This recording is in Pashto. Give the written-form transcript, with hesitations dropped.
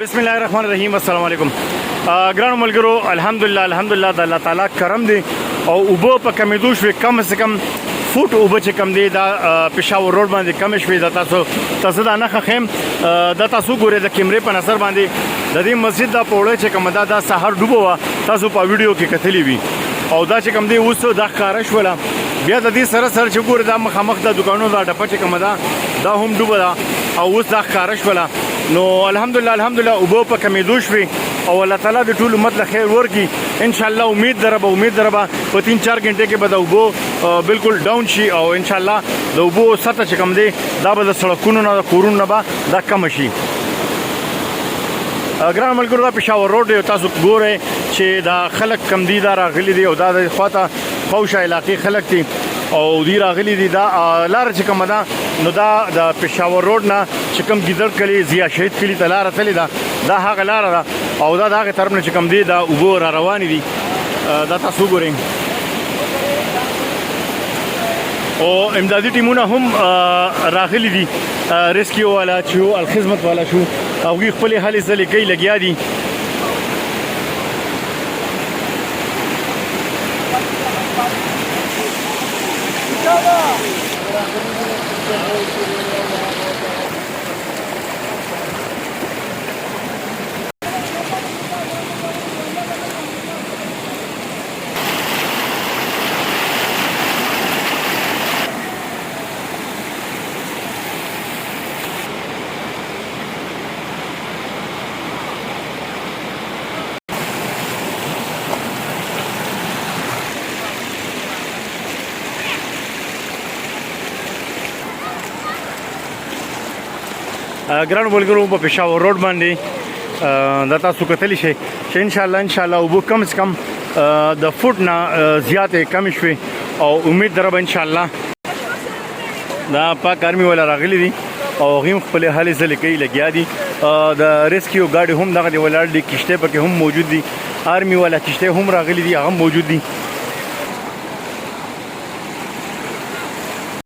بسم الله الرحمن الرحیم. السلام علیکم ګرانو ملګرو. الحمدلله د الله تعالی کرم دی او اوبه په کمېدو شوې. کم سے کم فوټ اوبه چې کم دی دا پېښور روډ باندې کم شوې. د تاسو دا نښه ښیم، د تاسو ګورئ د کیمرې په نظر باندې د دې مسجد دا پوړی چې کومه دا سهار ډوبه وه، تاسو په ویډیو کې کتلی وي او دا چې کوم دی اوس دا ښکاره شوله. بیا د دې سره سره چې ګورئ دا مخامخ د دوکانونو دا ډبه چې کومه دا هم ډوبه ده او اوس دا ښکاره شوله. نو الحمدلله اوبه په کمېدو شوې او الله تعالی د ټول امت له خیر ورکړي. ان شاء الله امید دربه په 3-4 غنټې کې به د اوبو بالکل ډاون شي او ان شاء الله د اوبو سطح چې کم دی دا به د سړکونو نه د کورونو نه به دا کم شي. ګران ملګرو دا پېښور روډ دی. تاسو ګورئ چې دا خلک کم دي دا راغلي دي او دا د خواته خوشه علاقې خلک دي او دی راغلي دي. دا لاره چې کومه ده نو دا د پېښور روډ نه چې کوم ګیدړ کلي ضیا شهید کلي ته لاره تللې ده، دا هغه لاره ده او دا د هغې طرف نه چې کوم دی دا اوبه را روانې دي. دا تاسو ګورئ او امدادي ټیمونه هم راغلي دي، ریسکیو والا شو، الخدمت والا شو، هغوی خپلې هلې ځلې کوي، لګیا دي. ګرانو ملګرو په پېښور روډ باندې دا تاسو کتلی شئ چې انشاءالله اوبه کم از کم د فوټ نه زیاتې کمې شوې او امید دربه انشاءالله دا پاک آرمي والا راغلي دي او هغوی هم خپلې هلې ځلې کوي، لګیا دي. د ریسکیو ګاډي هم دغه دي ولاړ دي، کشتۍ پکې هم موجود دي، آرمي والا کشتۍ هم راغلي دي، هغه هم موجود دي.